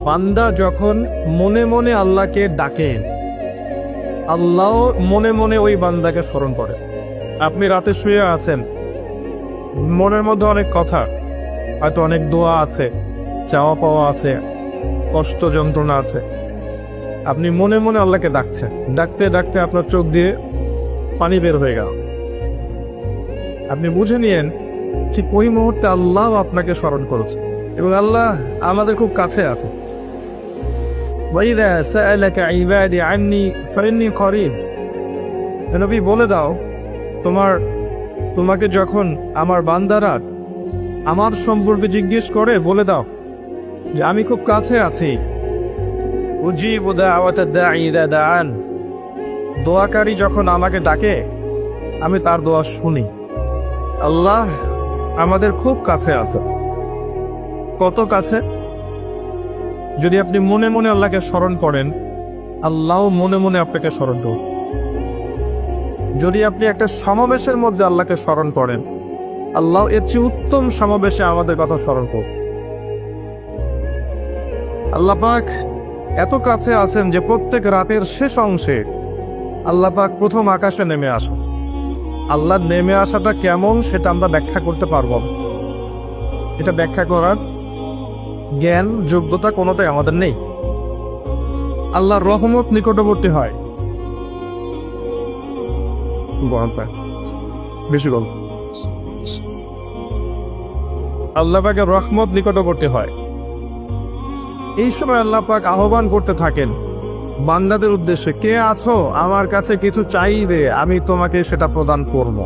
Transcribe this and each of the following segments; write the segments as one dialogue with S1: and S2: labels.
S1: বান্দা যখন মনে মনে আল্লাহকে ডাকে, আল্লাহ মনে মনে ওই বান্দাকে স্মরণ করে। আপনি রাতে শুয়ে আছেন, মনের মধ্যে অনেক কথা, হয়তো অনেক দোয়া আছে, চাওয়া পাওয়া আছে, কষ্ট যন্ত্রণা আছে। আপনি মনে মনে আল্লাহকে ডাকছেন, ডাকতে ডাকতে আপনার চোখ দিয়ে পানি বের হয়ে গেল। আপনি বুঝে নিয়েন ঠিক ওই মুহূর্তে আল্লাহ আপনাকে স্মরণ করেছে এবং আল্লাহ আমাদের খুব কাছে আছে। وَإِذَا سَأَلَكَ عِبَادِي عَنِّي فَإِنِّي قَرِيبٌ। নবী বলে দাও, তোমাকে যখন আমার বান্দারা আমার সম্পর্কে জিজ্ঞেস করে বলে দাও যে আমি খুব কাছে আছি। উজিবু দাওয়াতাদ দাঈ ইযা দাআন। দোয়াকারী যখন আমাকে ডাকে আমি তার দোয়া শুনি। আল্লাহ আমাদের খুব কাছে আছে। কত কাছে? যদি আপনি মনে মনে আল্লাহকে স্মরণ করেন, আল্লাহ মনে মনে আপনাকে স্মরণ করবেন। যদি আপনি একটা সমাবেশের মধ্যে আল্লাহকে স্মরণ করেন, আল্লাহ এর চেয়ে উত্তম সমাবেশে আমাদের কথা স্মরণ করবেন। আল্লাহ পাক এত কাছে আছেন যে প্রত্যেক রাতের শেষ অংশে আল্লাহ পাক প্রথম আকাশে নেমে আসেন। আল্লাহর নেমে আসাটা কেমন সেটা আমরা ব্যাখ্যা করতে পারব না। এটা ব্যাখ্যা করার জ্ঞান যোগ্যতা কোনোটাই আমাদের নেই। আল্লাহর রহমত নিকটবর্তী হয়, বেশি গল্প। আল্লাহ পাকের রহমত নিকটবর্তী হয়। এই সময় আল্লাহ পাক আহ্বান করতে থাকেন বান্দাদের উদ্দেশ্যে, কে আছো আমার কাছে কিছু চাইবে, আমি তোমাকে সেটা প্রদান করব।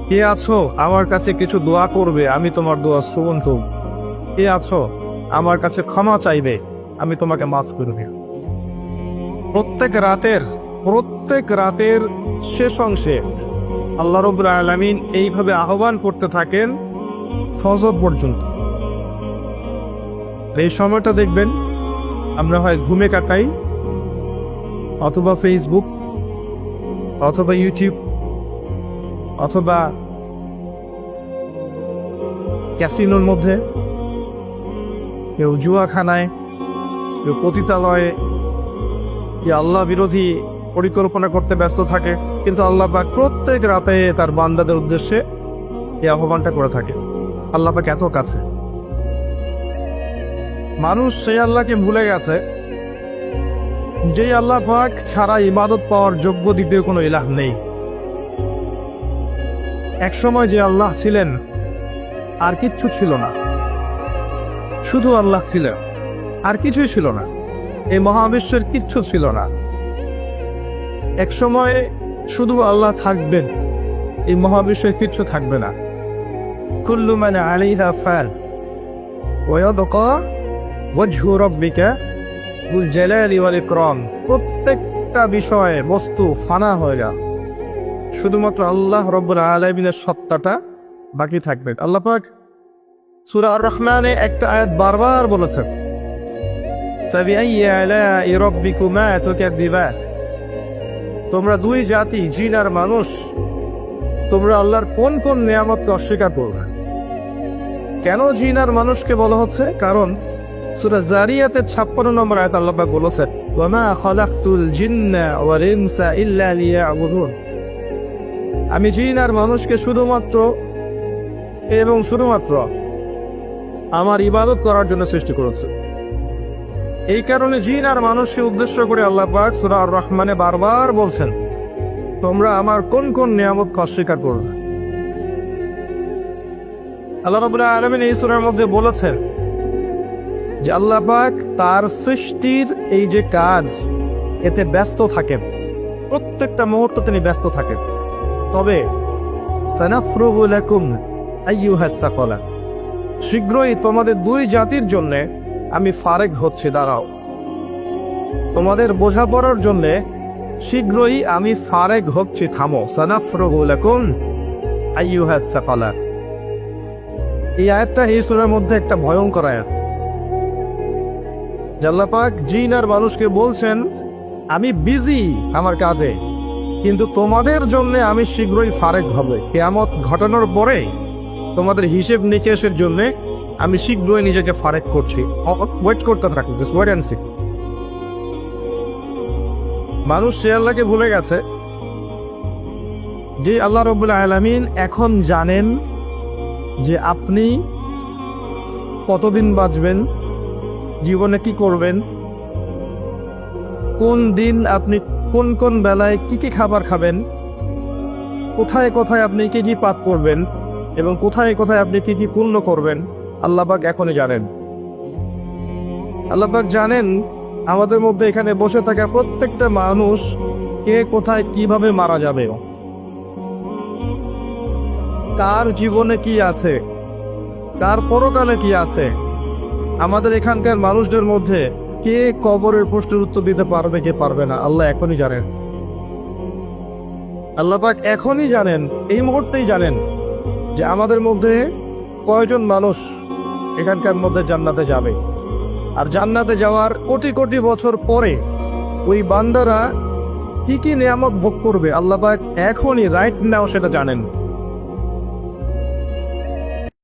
S1: কে আছো আমার কাছে কিছু দোয়া করবে, আমি তোমার দোয়া শ্রবণ করব। কে আছো আমার কাছে ক্ষমা চাইবে, আমি তোমাকে মাফ করবে। প্রত্যেক রাতের শেষ অংশে আল্লাহ রাব্বুল আলামিন এইভাবে আহ্বান করতে থাকেন ফজর পর্যন্ত। এই সময়টা দেখবেন আমরা হয় ঘুমে কাটাই, অথবা ফেসবুক, অথবা ইউটিউব, অথবা ক্যাসিনোর মধ্যে, কেউ জুয়াখানায়, কেউ পতিতালয়ে, কেউ আল্লাহ বিরোধী পরিকল্পনা করতে ব্যস্ত থাকে। কিন্তু আল্লাহ পাক প্রত্যেক রাতে তার বান্দাদের উদ্দেশ্যে এই আহ্বানটা করে থাকে। আল্লাহ পাক এত কাছে। মানুষ সেই আল্লাহকে ভুলে গেছে যে আল্লাহ পাক ছাড়া ইবাদত পাওয়ার যোগ্য দ্বিতীয় কোনো ইলাহ নেই। একসময় যে আল্লাহ ছিলেন আর কিচ্ছু ছিল না, শুধু আল্লাহ ছিলেন, আর কিছুই ছিল না। এই মহাবিশ্বের কিচ্ছু ছিল না। এক সময় শুধু আল্লাহ থাকবেন, এই মহাবিশ্বের কিচ্ছু থাকবে না। কুল্লু মান আলাইহা ফান ওয়া ইয়াবকা ওয়াজহু রাব্বিকা যুল জালালি ওয়াল ইকরাম। প্রত্যেকটা বিষয়ে বস্তু ফানা হয়ে যায়, শুধুমাত্র আল্লাহ রাব্বুল আলামিনের সত্তাটা বাকি থাকবে। আল্লাহ পাক সূরা আর-রহমানে একটা আয়াত বারবার বলেছেন, ফাবিআইয়ি আলাই রাব্বিকুমা তুকাযযিবান। তোমরা দুই জাতি, জিন আর মানুষ, তোমরা আল্লাহর কোন কোন নিয়ামতকে অস্বীকার করবে। কেন জিন আর মানুষকে বলা হচ্ছে? কারণ সূরা জারিয়াতের 56 নম্বর আয়াত আল্লাহ পাক বলেছেন, ওয়ামা খালাকতুল জিন্না ওয়াল ইনসা ইল্লা লিয়াবুদুন। আমি জিন আর মানুষকে শুধুমাত্র আমার ইবাদত করার জন্য সৃষ্টি করেছি। এই কারণে জিন আর মানুষকে উদ্দেশ্য করে আল্লাহ পাক সূরা আর-রহমানে বারবার বলছেন, তোমরা আমার কোন কোন নিয়ামতকে অস্বীকার করবে। আল্লাহ রাব্বুল আলামিন এই সূরার মধ্যে বলেছেন যে আল্লাহ পাক তার সৃষ্টির এই যে কাজ, এতে ব্যস্ত থাকেন, প্রত্যেকটা মুহূর্ত তিনি ব্যস্ত থাকেন। তবে সানাফরুগু লাকুম আইয়ুহাস সাকালান, শীঘ্রই তোমাদের দুই জাতির জন্য আমি ফারেক হচ্ছি, দাঁড়াও। তোমাদের বোঝাপড়ার জন্য শীঘ্রই আমি ফারেক হচ্ছি, থামো। সানাফরুগু লাকুম আইয়ুহাস সাকালান। এই আয়াতটা এই সূরার মধ্যে একটা ভয়ঙ্কর আয়াত। আল্লাহ পাক জিন আর মানুষকে বলছেন, আমি বিজি আমার কাজে, কিন্তু তোমাদের জন্য আমি শীঘ্রই ফারেক হবে। কিয়ামত ঘটানোর পরে তোমাদের হিসেব নিকেশের জন্য আমি শীঘ্রই নিজেকে ফারেক করছি। ওয়েট করতে থাকুন, জাস্ট ওয়েট অ্যান্ড সি। মানুষ সে আল্লাহকে ভুলে গেছে যে আল্লাহ রাব্বুল আলামিন এখন জানেন যে আপনি কতদিন বাঁচবেন, জীবনে কি করবেন, কোন দিন আপনি কোন কোন বেলায় কি কি খাবার খাবেন, কোথায় কোথায় আপনি কি কি পাপ করবেন এবং কোথায় কোথায় আপনি কি কি পূর্ণ করবেন। আল্লাহ পাক এখনই জানেন। আল্লাহ পাক জানেন আমাদের মধ্যে এখানে বসে থাকা প্রত্যেকটা মানুষ কে কোথায় কিভাবে মারা যাবে, তার জীবনে কি আছে, তার পরকালে কি আছে। আমাদের এখানকার মানুষদের মধ্যে কে কবরের প্রশ্নের উত্তর দিতে পারবে, কে পারবে না, আল্লাহ এখনই জানেন। আল্লাহ পাক এখনই জানেন, এই মুহূর্তেই জানেন যে আমাদের মধ্যে কয়জন মানুষ এখানকার মধ্যে জান্নাতে যাবে। আর জান্নাতে যাওয়ার কোটি কোটি বছর পরে ওই বান্দারা কি কি নিয়ামত ভোগ করবে, আল্লাহ পাক এখনই রাইট নাও সেটা জানেন।